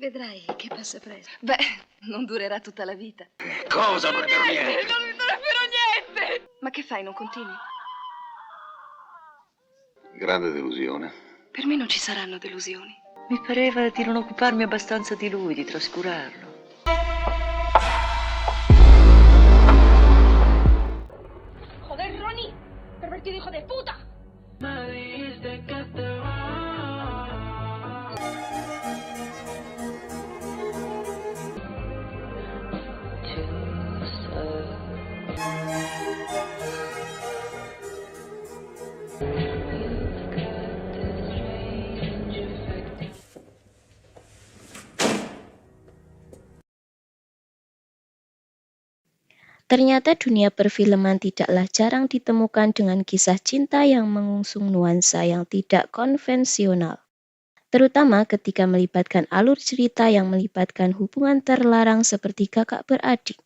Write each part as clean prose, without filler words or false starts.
Vedrai che passa presto. Beh, non durerà tutta la vita. Cosa non è vero niente? Non è vero niente! Ma che fai, non continui? Grande delusione. Per me non ci saranno delusioni. Mi pareva di non occuparmi abbastanza di lui, di trascurarlo. Joder, Ronnie, pervertido hijo de puta. Ternyata dunia perfilman tidaklah jarang ditemukan dengan kisah cinta yang mengusung nuansa yang tidak konvensional. Terutama ketika melibatkan alur cerita yang melibatkan hubungan terlarang seperti kakak beradik.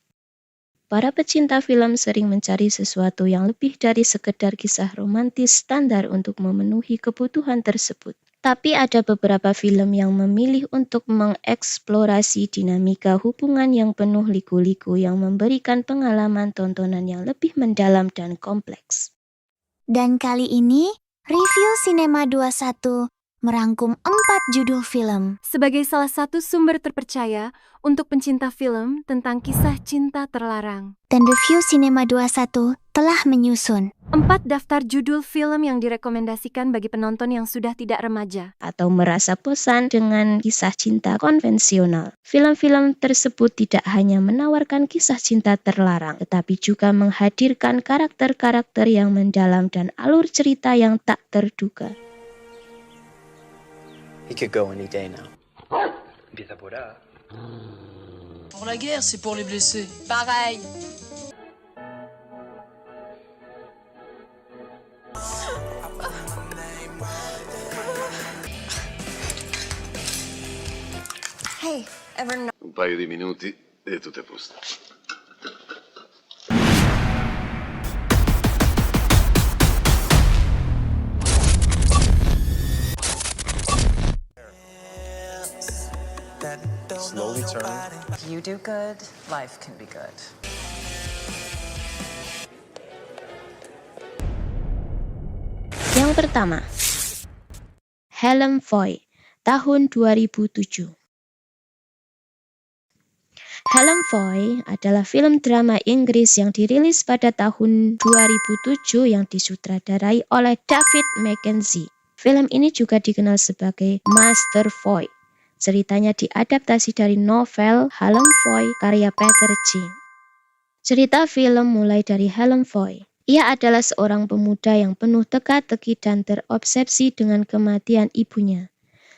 Para pecinta film sering mencari sesuatu yang lebih dari sekedar kisah romantis standar untuk memenuhi kebutuhan tersebut. Tapi ada beberapa film yang memilih untuk mengeksplorasi dinamika hubungan yang penuh liku-liku yang memberikan pengalaman tontonan yang lebih mendalam dan kompleks. Dan kali ini, Review Cinema 21 merangkum 4 judul film. Sebagai salah satu sumber terpercaya untuk pencinta film tentang kisah cinta terlarang. Dan Review Cinema 21 telah menyusun 4 daftar judul film yang direkomendasikan bagi penonton yang sudah tidak remaja atau merasa bosan dengan kisah cinta konvensional. Film-film tersebut tidak hanya menawarkan kisah cinta terlarang, tetapi juga menghadirkan karakter-karakter yang mendalam dan alur cerita yang tak terduga. He could go any day now. Pour la guerre, c'est pour les blessés. Pareil. Hey, ever know? Un paio di minuti e tutto è a posto. Slowly turn. You do good, life can be good. Yang pertama, Helen Foy, tahun 2007. Helen Foy adalah film drama Inggris yang dirilis pada tahun 2007 yang disutradarai oleh David Mackenzie. Film ini juga dikenal sebagai Master Foy. Ceritanya diadaptasi dari novel Helen Foy karya Peter Jing. Cerita film mulai dari Helen Foy. Ia adalah seorang pemuda yang penuh teka-teki dan terobsesi dengan kematian ibunya.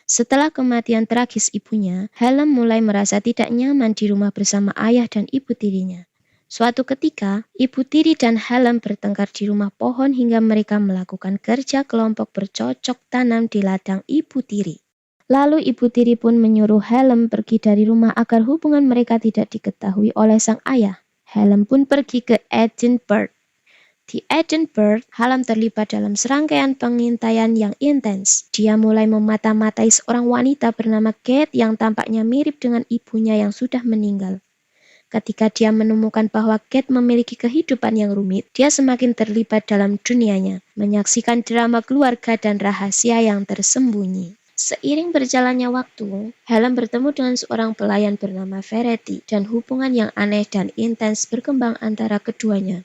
Setelah kematian tragis ibunya, Helen mulai merasa tidak nyaman di rumah bersama ayah dan ibu tirinya. Suatu ketika, ibu tiri dan Helen bertengkar di rumah pohon hingga mereka melakukan kerja kelompok bercocok tanam di ladang ibu tiri. Lalu ibu tiri pun menyuruh Helen pergi dari rumah agar hubungan mereka tidak diketahui oleh sang ayah. Helen pun pergi ke Edinburgh. Di Edinburgh, Helen terlibat dalam serangkaian pengintaian yang intens. Dia mulai memata-matai seorang wanita bernama Kate yang tampaknya mirip dengan ibunya yang sudah meninggal. Ketika dia menemukan bahwa Kate memiliki kehidupan yang rumit, dia semakin terlibat dalam dunianya, menyaksikan drama keluarga dan rahasia yang tersembunyi. Seiring berjalannya waktu, Helen bertemu dengan seorang pelayan bernama Verity dan hubungan yang aneh dan intens berkembang antara keduanya.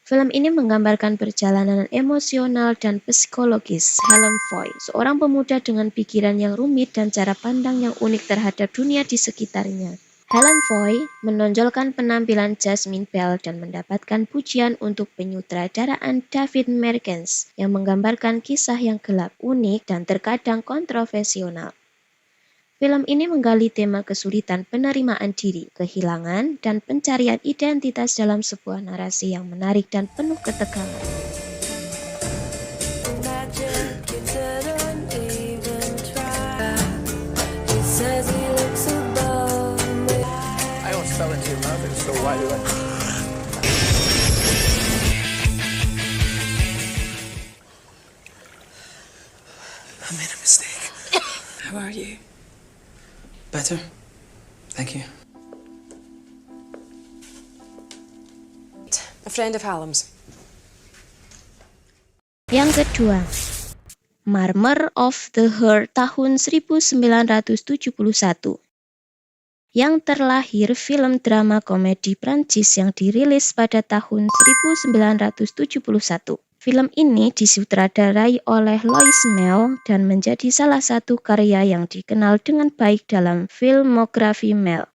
Film ini menggambarkan perjalanan emosional dan psikologis Helen Foy, seorang pemuda dengan pikiran yang rumit dan cara pandang yang unik terhadap dunia di sekitarnya. Helen Foy menonjolkan penampilan Jasmine Bell dan mendapatkan pujian untuk penyutradaraan David Mackenzie yang menggambarkan kisah yang gelap, unik, dan terkadang kontroversial. Film ini menggali tema kesulitan penerimaan diri, kehilangan, dan pencarian identitas dalam sebuah narasi yang menarik dan penuh ketegangan. Fell into your mouth, so why do I? I made a mistake. How are you? Better. Thank you. A friend of Hallam's. Yang kedua, Murmur of the Heart tahun 1971. Yang terlahir film drama komedi Prancis yang dirilis pada tahun 1971. Film ini disutradarai oleh Louis Malle dan menjadi salah satu karya yang dikenal dengan baik dalam filmografi Malle.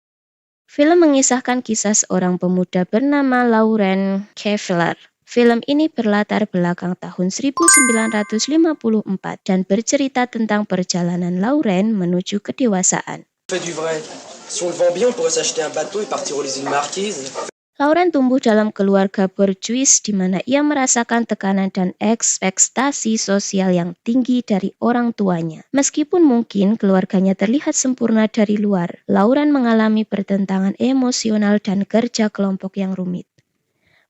Film mengisahkan kisah seorang pemuda bernama Laurent Kevler. Film ini berlatar belakang tahun 1954 dan bercerita tentang perjalanan Laurent menuju kedewasaan. Fait du vrai. Si on le vend bien, on pourrait s'acheter un bateau et partir aux îles Marquises. Laurent tumbuh dalam keluarga borjuis di mana ia merasakan tekanan dan ekspektasi sosial yang tinggi dari orang tuanya. Meskipun mungkin keluarganya terlihat sempurna dari luar, Laurent mengalami pertentangan emosional dan kerja kelompok yang rumit.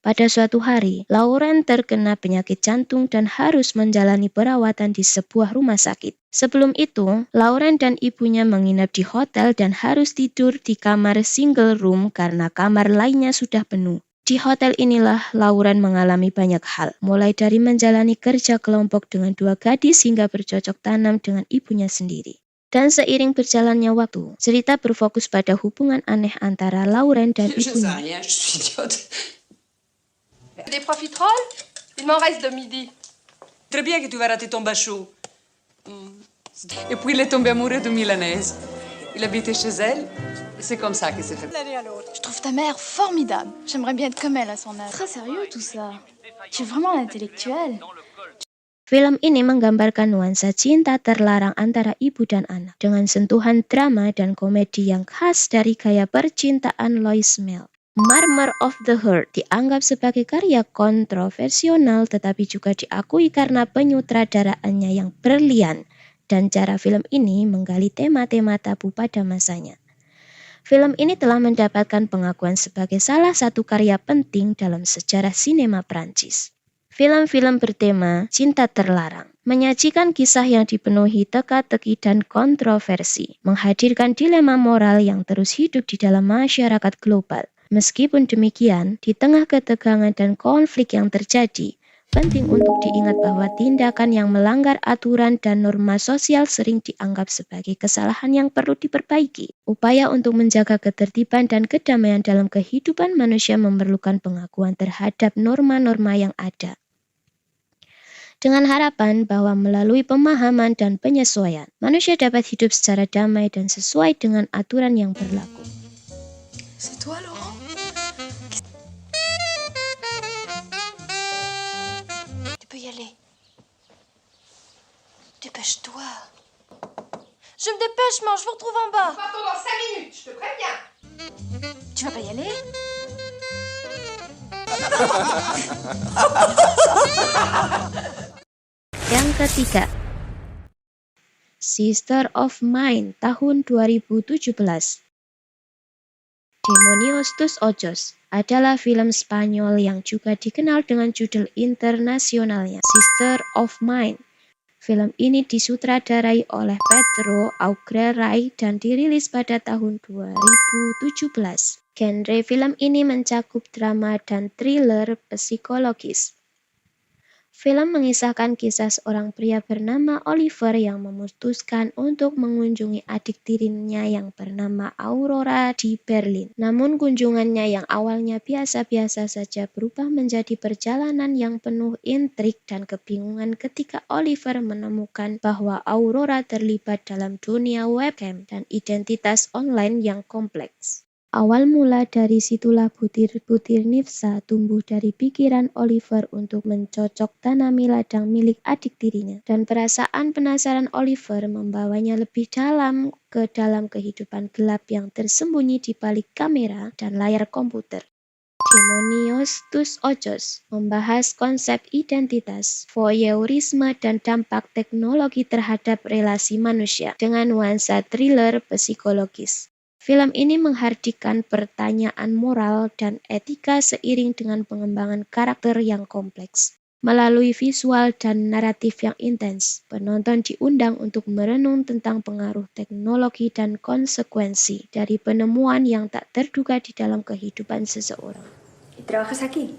Pada suatu hari, Laurent terkena penyakit jantung dan harus menjalani perawatan di sebuah rumah sakit. Sebelum itu, Laurent dan ibunya menginap di hotel dan harus tidur di kamar single room karena kamar lainnya sudah penuh. Di hotel inilah Laurent mengalami banyak hal, mulai dari menjalani kerja kelompok dengan dua gadis hingga bercocok tanam dengan ibunya sendiri. Dan seiring berjalannya waktu, cerita berfokus pada hubungan aneh antara Laurent dan Je sais ibunya. rien, je suis idiote. Des profiteroles? Il m'en reste de midi. Très bien que tu vas rater ton bachot. Et puis il est tombé amoureux de Milanaise. Il habitait chez elle, et c'est comme ça qu'il s'est fait. Je trouve ta mère formidable. J'aimerais bien être comme elle à son âge. Très sérieux tout ça. Tu es vraiment un intellectuel. Film ini menggambarkan nuansa cinta terlarang antara ibu dan anak, dengan sentuhan drama dan komedi yang khas dari gaya percintaan Louis Malle. Murmur of the Heart dianggap sebagai karya kontroversial tetapi juga diakui karena penyutradaraannya yang brilian dan cara film ini menggali tema-tema tabu pada masanya. Film ini telah mendapatkan pengakuan sebagai salah satu karya penting dalam sejarah sinema Prancis. Film-film bertema cinta terlarang menyajikan kisah yang dipenuhi teka-teki dan kontroversi, menghadirkan dilema moral yang terus hidup di dalam masyarakat global. Meskipun demikian, di tengah ketegangan dan konflik yang terjadi, penting untuk diingat bahwa tindakan yang melanggar aturan dan norma sosial sering dianggap sebagai kesalahan yang perlu diperbaiki. Upaya untuk menjaga ketertiban dan kedamaian dalam kehidupan manusia memerlukan pengakuan terhadap norma-norma yang ada. Dengan harapan bahwa melalui pemahaman dan penyesuaian, manusia dapat hidup secara damai dan sesuai dengan aturan yang berlaku. C'est toi, Laurent? Tu peux y aller. Dépêche-toi. Je me dépêche, man, je vous retrouve en bas. Pas dans 5 minutes, je te préviens. Tu vas pas y aller? Yang ketiga, Sister of Mine tahun 2017. Demonios tus Ojos adalah film Spanyol yang juga dikenal dengan judul internasionalnya Sister of Mine. Film ini disutradarai oleh Pedro Aguirre dan dirilis pada tahun 2017. Genre film ini mencakup drama dan thriller psikologis. Film mengisahkan kisah seorang pria bernama Oliver yang memutuskan untuk mengunjungi adik tirinya yang bernama Aurora di Berlin. Namun kunjungannya yang awalnya biasa-biasa saja berubah menjadi perjalanan yang penuh intrik dan kebingungan ketika Oliver menemukan bahwa Aurora terlibat dalam dunia webcam dan identitas online yang kompleks. Awal mula dari situlah butir-butir nifsa tumbuh dari pikiran Oliver untuk mencocok tanami ladang milik adik tirinya. Dan perasaan penasaran Oliver membawanya lebih dalam ke dalam kehidupan gelap yang tersembunyi di balik kamera dan layar komputer. Demonios tus Ojos membahas konsep identitas, voyeurisme, dan dampak teknologi terhadap relasi manusia dengan nuansa thriller psikologis. Film ini menghadirkan pertanyaan moral dan etika seiring dengan pengembangan karakter yang kompleks. Melalui visual dan naratif yang intens, penonton diundang untuk merenung tentang pengaruh teknologi dan konsekuensi dari penemuan yang tak terduga di dalam kehidupan seseorang. ¿Trabajas aquí?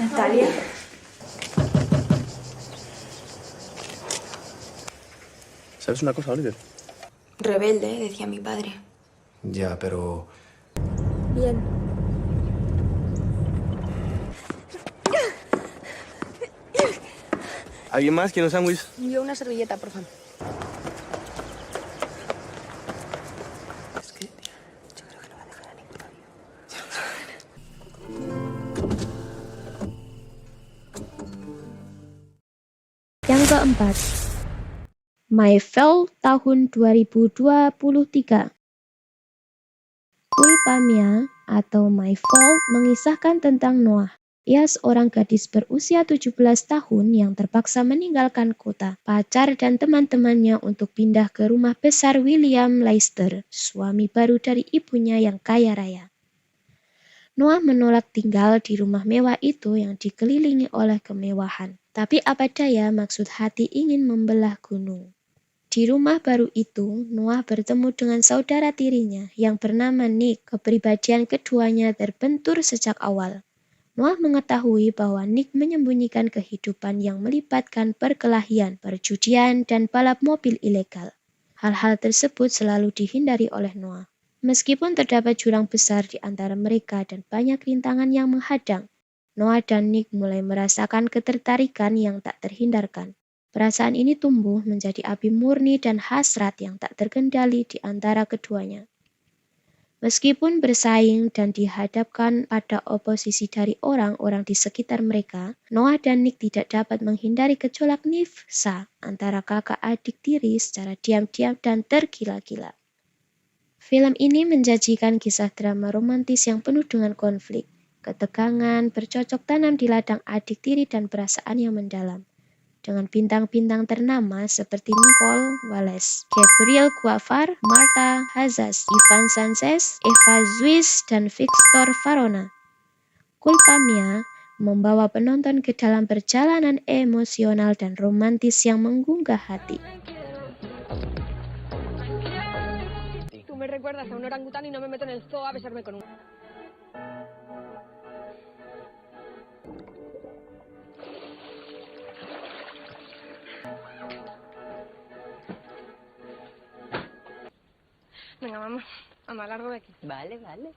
Natalia. ¿Sabes una cosa, Oliver? Rebelde, decía mi padre. Ya, pero... Bien. ¿Alguien más quiere un sándwich? Yo una servilleta, por favor. Yang keempat, My Fault tahun 2023. Culpa Mia atau My Fault mengisahkan tentang Noah. Ia seorang gadis berusia 17 tahun yang terpaksa meninggalkan kota, pacar dan teman-temannya untuk pindah ke rumah besar William Leicester, suami baru dari ibunya yang kaya raya. Noah menolak tinggal di rumah mewah itu yang dikelilingi oleh kemewahan. Tapi apa daya maksud hati ingin membelah gunung. Di rumah baru itu, Noah bertemu dengan saudara tirinya yang bernama Nick. Kepribadian keduanya terbentur sejak awal. Noah mengetahui bahwa Nick menyembunyikan kehidupan yang melibatkan perkelahian, perjudian, dan balap mobil ilegal. Hal-hal tersebut selalu dihindari oleh Noah. Meskipun terdapat jurang besar di antara mereka dan banyak rintangan yang menghadang, Noah dan Nick mulai merasakan ketertarikan yang tak terhindarkan. Perasaan ini tumbuh menjadi api murni dan hasrat yang tak terkendali di antara keduanya. Meskipun bersaing dan dihadapkan pada oposisi dari orang-orang di sekitar mereka, Noah dan Nick tidak dapat menghindari gejolak nifsa antara kakak adik tiri secara diam-diam dan tergila-gila. Film ini menjanjikan kisah drama romantis yang penuh dengan konflik, ketegangan, bercocok tanam di ladang adik tiri dan perasaan yang mendalam. Dengan bintang-bintang ternama seperti Nicole Wallace, Gabriel Guavar, Marta Hazas, Ivan Sanchez, Eva Zuis, dan Victor Varona. Culpa Mia membawa penonton ke dalam perjalanan emosional dan romantis yang menggugah hati. Tú me recuerdas a un orangután y no me meto en el zoo a besarme con un... Venga, vamos. Anda, largo de aquí. Vale, vale.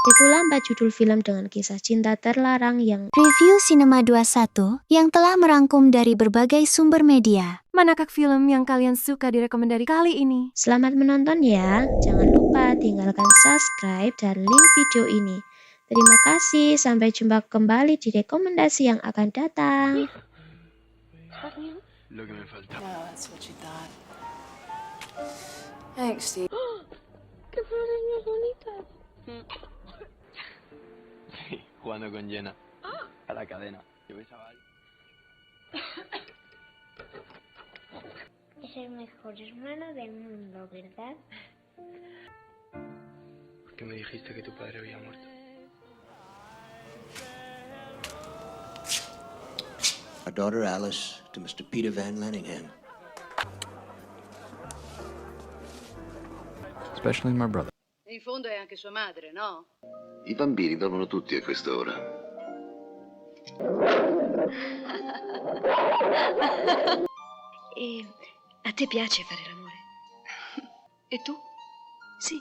Itulah 4 judul film dengan kisah cinta terlarang yang Review Cinema 21 yang telah merangkum dari berbagai sumber media. Manakah film yang kalian suka direkomendasi kali ini? selamat menonton ya. Jangan lupa tinggalkan subscribe dan link video ini. Terima kasih, sampai jumpa kembali di rekomendasi yang akan datang. Lo que me falta. Oh, that's what you thought. Thanks, Steve. ¡Qué flores más bonitas! Sí, jugando con Jenna. A la cadena. Yo ves, chaval. Es el mejor hermano del mundo, ¿verdad? ¿Por qué me dijiste que tu padre había muerto? Our daughter Alice to Mr. Peter Van Lanningham. Especially my brother. In fondo è anche sua madre, no? I bambini dormono tutti a quest'ora. E a te piace fare l'amore? E tu? Sì.